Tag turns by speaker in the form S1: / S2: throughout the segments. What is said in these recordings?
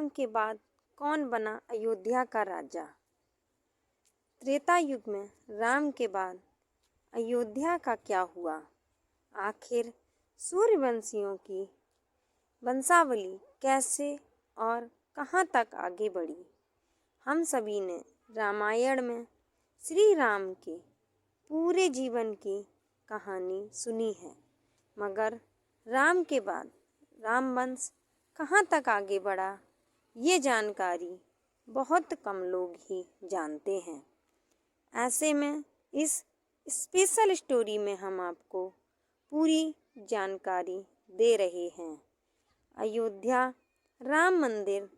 S1: राम के बाद कौन बना अयोध्या का राजा। त्रेता युग में राम के बाद अयोध्या का क्या हुआ। आखिर सूर्यवंशियों की वंशावली कैसे और कहाँ तक आगे बढ़ी। हम सभी ने रामायण में श्री राम के पूरे जीवन की कहानी सुनी है, मगर राम के बाद रामवंश कहाँ तक आगे बढ़ा, ये जानकारी बहुत कम लोग ही जानते हैं। ऐसे में इस स्पेशल स्टोरी में हम आपको पूरी जानकारी दे रहे हैं। अयोध्या राम मंदिर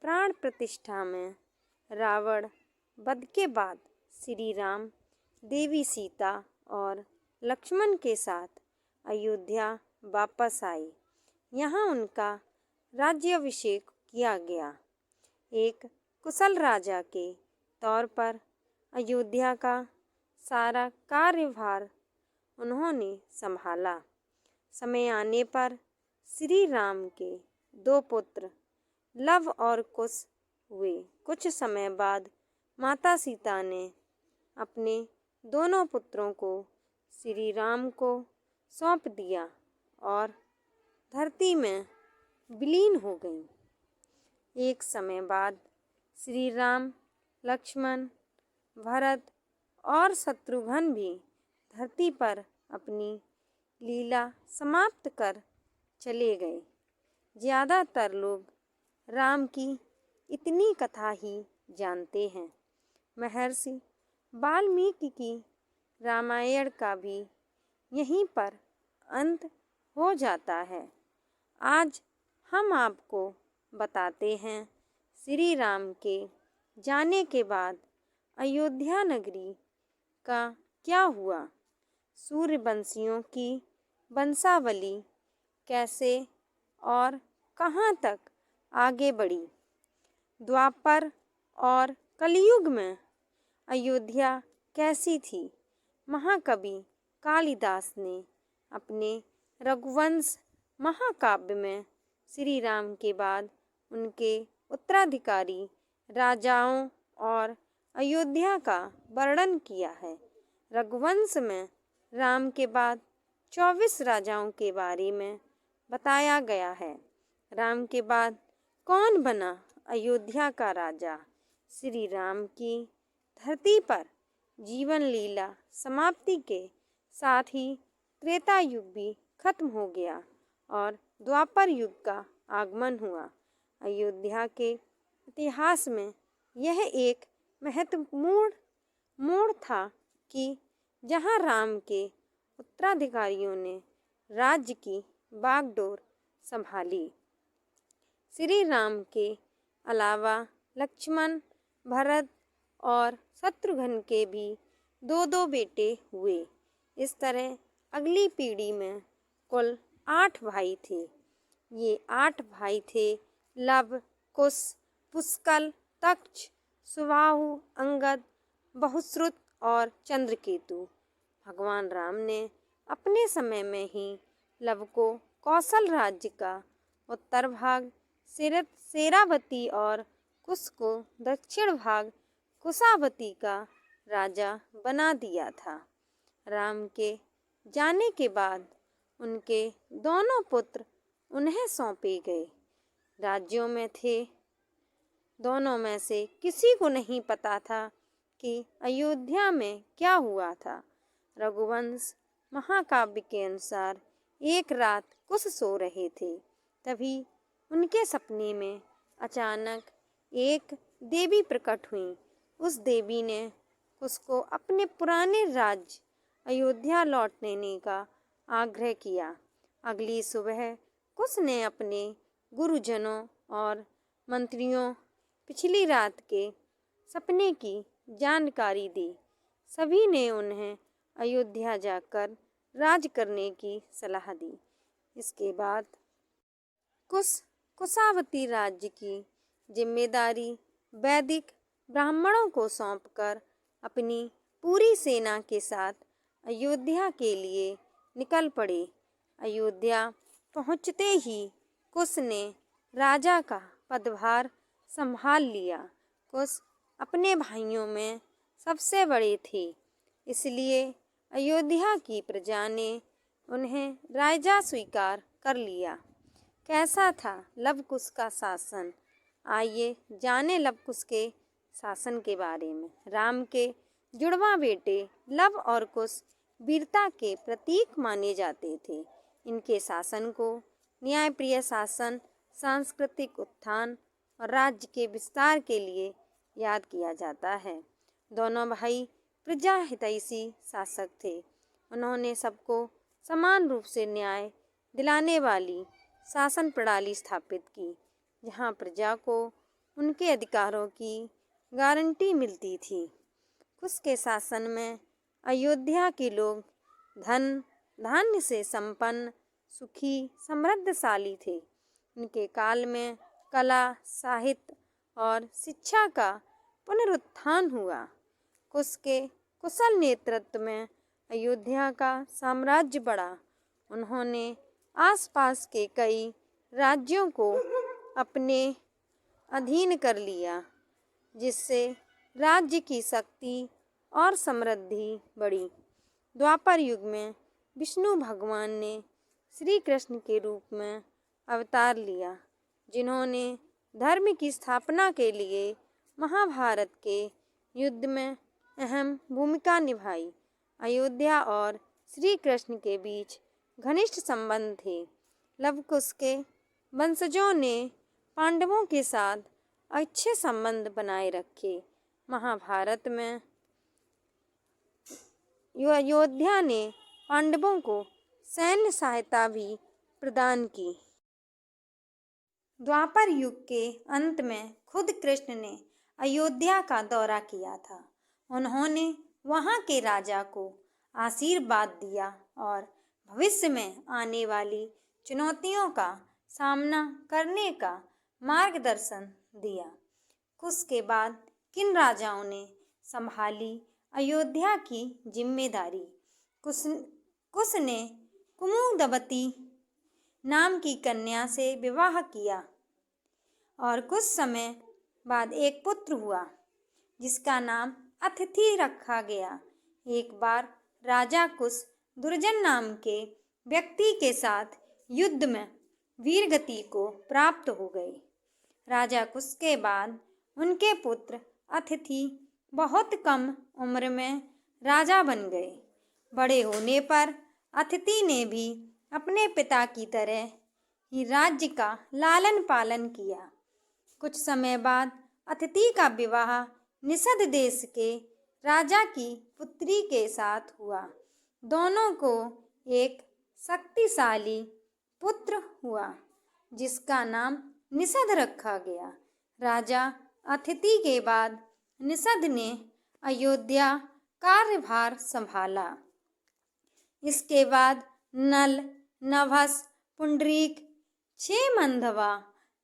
S1: प्राण प्रतिष्ठा में रावण वध के बाद श्री राम देवी सीता और लक्ष्मण के साथ अयोध्या वापस आए। यहाँ उनका राज्याभिषेक किया गया। एक कुशल राजा के तौर पर अयोध्या का सारा कार्यभार उन्होंने संभाला। समय आने पर श्री राम के दो पुत्र लव और कुश हुए। कुछ समय बाद माता सीता ने अपने दोनों पुत्रों को श्री राम को सौंप दिया और धरती में विलीन हो गई। एक समय बाद श्री राम, लक्ष्मण, भरत और शत्रुघ्न भी धरती पर अपनी लीला समाप्त कर चले गए। ज़्यादातर लोग राम की इतनी कथा ही जानते हैं। महर्षि वाल्मीकि की रामायण का भी यहीं पर अंत हो जाता है। आज हम आपको बताते हैं श्री राम के जाने के बाद अयोध्या नगरी का क्या हुआ। सूर्यवंशियों की वंशावली कैसे और कहाँ तक आगे बढ़ी। द्वापर और कलयुग में अयोध्या कैसी थी। महाकवि कालिदास ने अपने रघुवंश महाकाव्य में श्री राम के बाद उनके उत्तराधिकारी राजाओं और अयोध्या का वर्णन किया है। रघुवंश में राम के बाद 24 राजाओं के बारे में बताया गया है। राम के बाद कौन बना अयोध्या का राजा। श्री राम की धरती पर जीवन लीला समाप्ति के साथ ही त्रेता युग भी खत्म हो गया और द्वापर युग का आगमन हुआ। अयोध्या के इतिहास में यह एक महत्वपूर्ण मोड़ था कि जहां राम के उत्तराधिकारियों ने राज्य की बागडोर संभाली। श्री राम के अलावा लक्ष्मण, भरत और शत्रुघ्न के भी दो बेटे हुए। इस तरह अगली पीढ़ी में कुल 8 भाई थे। ये 8 भाई थे लव, कुश, पुष्कल, तक्ष, सुबाहु, अंगद, बहुश्रुत और चंद्रकेतु। भगवान राम ने अपने समय में ही लव को कौशल राज्य का उत्तर भाग शेरावती और कुश को दक्षिण भाग कुशावती का राजा बना दिया था। राम के जाने के बाद उनके दोनों पुत्र उन्हें सौंपे गए राज्यों में थे। दोनों में से किसी को नहीं पता था कि अयोध्या में क्या हुआ था। रघुवंश महाकाव्य के अनुसार एक रात कुश सो रहे थे, तभी उनके सपने में अचानक एक देवी प्रकट हुई। उस देवी ने कुश को अपने पुराने राज्य अयोध्या लौटने का आग्रह किया। अगली सुबह कुश ने अपने गुरुजनों और मंत्रियों पिछली रात के सपने की जानकारी दी। सभी ने उन्हें अयोध्या जाकर राज करने की सलाह दी। इसके बाद कुशावती राज्य की जिम्मेदारी वैदिक ब्राह्मणों को सौंपकर अपनी पूरी सेना के साथ अयोध्या के लिए निकल पड़े। अयोध्या पहुंचते ही कुश ने राजा का पदभार संभाल लिया। कुश अपने भाइयों में सबसे बड़े थे, इसलिए अयोध्या की प्रजा ने उन्हें राजा स्वीकार कर लिया। कैसा था लव कुश का शासन? आइए जाने लव कुश के शासन के बारे में। राम के जुड़वा बेटे लव और कुश वीरता के प्रतीक माने जाते थे। इनके शासन को न्यायप्रिय शासन, सांस्कृतिक उत्थान और राज्य के विस्तार के लिए याद किया जाता है। दोनों भाई प्रजा हितैषी शासक थे। उन्होंने सबको समान रूप से न्याय दिलाने वाली शासन प्रणाली स्थापित की, जहां प्रजा को उनके अधिकारों की गारंटी मिलती थी। कुश के शासन में अयोध्या के लोग धन धान्य से संपन्न, सुखी, समृद्धशाली थे। इनके काल में कला, साहित्य और शिक्षा का पुनरुत्थान हुआ। कुश के कुशल नेतृत्व में अयोध्या का साम्राज्य बढ़ा। उन्होंने आसपास के कई राज्यों को अपने अधीन कर लिया, जिससे राज्य की शक्ति और समृद्धि बढ़ी। द्वापर युग में विष्णु भगवान ने श्री कृष्ण के रूप में अवतार लिया, जिन्होंने धर्म की स्थापना के लिए महाभारत के युद्ध में अहम भूमिका निभाई। अयोध्या और श्री कृष्ण के बीच घनिष्ठ संबंध थे। लव कुश के वंशजों ने पांडवों के साथ अच्छे संबंध बनाए रखे। महाभारत में अयोध्या ने पांडवों को सैन्य सहायता भी प्रदान की। द्वापर युग के अंत में खुद कृष्ण ने अयोध्या का दौरा किया था। उन्होंने वहां के राजा को आशीर्वाद दिया और भविष्य में आने वाली चुनौतियों का सामना करने का मार्गदर्शन दिया। कुश के बाद किन राजाओं ने संभाली अयोध्या की जिम्मेदारी? कुश ने कुमुदवती नाम की कन्या से विवाह किया और कुछ समय बाद एक पुत्र हुआ, जिसका नाम अतिथि रखा गया। एक बार राजा कुश दुर्जन नाम के व्यक्ति के साथ युद्ध में वीरगति को प्राप्त हो गए। राजा कुश के बाद उनके पुत्र अतिथि बहुत कम उम्र में राजा बन गए। बड़े होने पर अतिथि ने भी अपने पिता की तरह ही राज्य का लालन पालन किया। कुछ समय बाद अतिथि का विवाह निषद देश के राजा की पुत्री के साथ हुआ। दोनों को एक शक्तिशाली पुत्र हुआ, जिसका नाम निषद रखा गया। राजा अतिथि के बाद निषद ने अयोध्या कार्यभार संभाला। इसके बाद नल, नभस, पुंडरीक, क्षेमंधवा,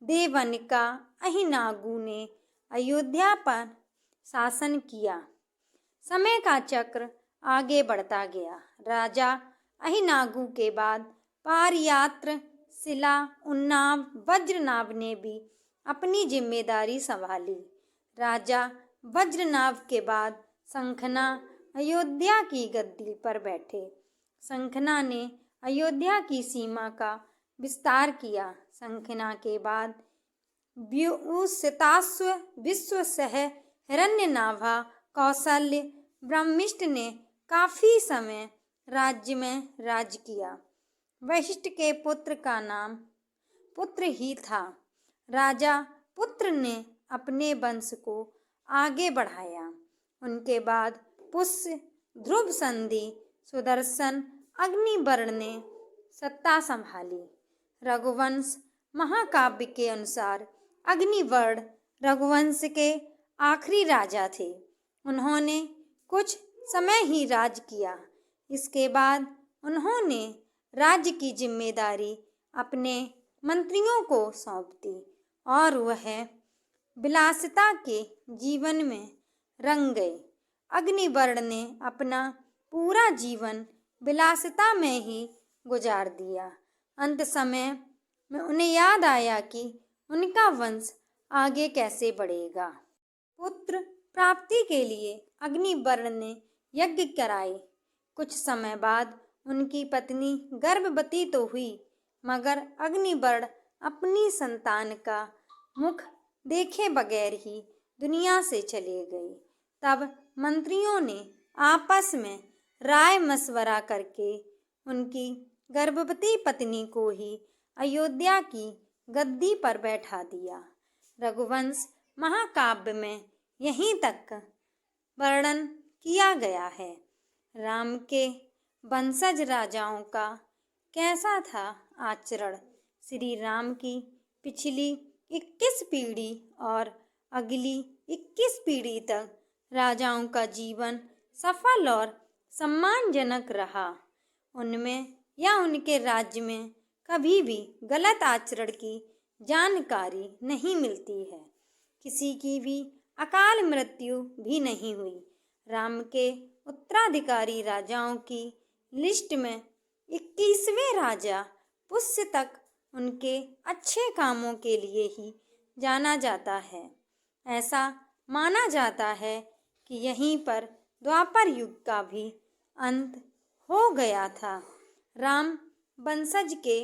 S1: देवनिका, अहिनागु ने अयोध्या पर शासन किया। समय का चक्र आगे बढ़ता गया। राजा अहिनागु के बाद पारयात्र, शिला, उन्नाव, वज्रनाभ ने भी अपनी जिम्मेदारी संभाली। राजा वज्रनाभ के बाद शंखना अयोध्या की गद्दी पर बैठे। शंखना ने अयोध्या की सीमा का विस्तार किया। शंखना के बाद व्यूश्यताश्व, विश्वसह, हिरण्यनाभा, कौशल्य, ब्रह्मिष्ठ ने काफी समय राज्य में राज किया। वशिष्ठ के पुत्र का नाम पुत्र ही था। राजा पुत्र ने अपने वंश को आगे बढ़ाया। उनके बाद पुष्य, ध्रुव संधि, सुदर्शन, अग्निवर्ण ने सत्ता संभाली। रघुवंश महाकाव्य के अनुसार अग्निवर्ण रघुवंश के आखिरी राजा थे। उन्होंने कुछ समय ही राज किया। इसके बाद उन्होंने राज्य की जिम्मेदारी अपने मंत्रियों को सौंप दी और वह विलासिता के जीवन में रंग गए। अग्निवर्ण ने अपना पूरा जीवन विलासिता में ही गुजार दिया। अंत समय में उन्हें याद आया कि उनका वंश आगे कैसे बढ़ेगा। पुत्र प्राप्ति के लिए अग्निवर्ण ने यज्ञ कराए। कुछ समय बाद उनकी पत्नी गर्भवती तो हुई, मगर अग्निवर्ण अपनी संतान का मुख देखे बगैर ही दुनिया से चले गए। तब मंत्रियों ने आपस में राय मशवरा करके उनकी गर्भवती पत्नी को ही अयोध्या की गद्दी पर बैठा दिया। रघुवंश महाकाव्य में यहीं तक वर्णन किया गया है। राम के वंशज राजाओं का कैसा था आचरण। श्री राम की पिछली 21 पीढ़ी और अगली 21 पीढ़ी तक राजाओं का जीवन सफल और सम्मानजनक रहा। उनमें या उनके राज्य में कभी भी गलत आचरण की जानकारी नहीं मिलती है। किसी की भी अकाल मृत्यु भी नहीं हुई। राम के उत्तराधिकारी राजाओं की लिस्ट में 21वें राजा पुष्य तक उनके अच्छे कामों के लिए ही जाना जाता है। ऐसा माना जाता है कि यहीं पर द्वापर युग का भी अंत हो गया था। राम वंशज के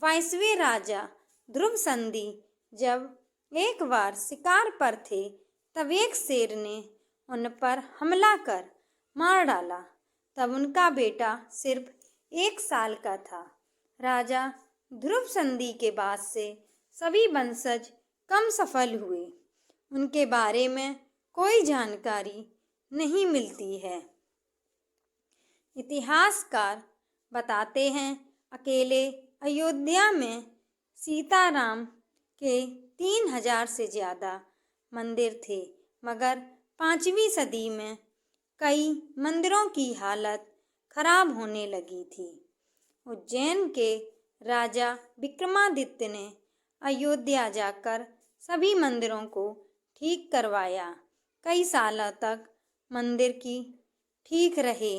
S1: 22वें राजा ध्रुव संधि जब एक बार शिकार पर थे, तब एक शेर ने उन पर हमला कर मार डाला। तब उनका बेटा सिर्फ 1 साल का था। राजा ध्रुव संधि के बाद से सभी वंशज कम सफल हुए। उनके बारे में कोई जानकारी नहीं मिलती है। इतिहासकार बताते हैं, अकेले अयोध्या में सीताराम के 3000 से ज़्यादा मंदिर थे, मगर 5वीं सदी में कई मंदिरों की हालत खराब होने लगी थी। उज्जैन के राजा विक्रमादित्य ने अयोध्या जाकर सभी मंदिरों को ठीक करवाया। कई सालों तक मंदिर की ठीक रहे।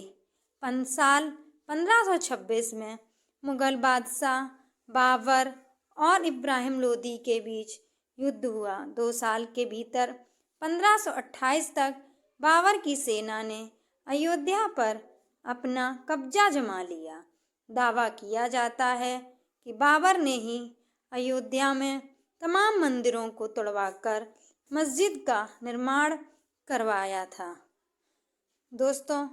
S1: साल 1526 में मुगल बादशाह बाबर और इब्राहिम लोदी के बीच युद्ध हुआ। 2 साल के भीतर 1528 तक बाबर की सेना ने अयोध्या पर अपना कब्जा जमा लिया। दावा किया जाता है कि बाबर ने ही अयोध्या में तमाम मंदिरों को तोड़वाकर मस्जिद का निर्माण करवाया था। दोस्तों,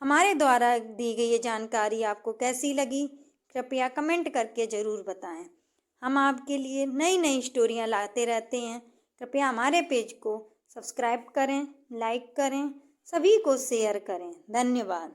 S1: हमारे द्वारा दी गई ये जानकारी आपको कैसी लगी, कृपया कमेंट करके ज़रूर बताएं। हम आपके लिए नई नई स्टोरियाँ लाते रहते हैं। कृपया हमारे पेज को सब्सक्राइब करें, लाइक करें, सभी को शेयर करें। धन्यवाद।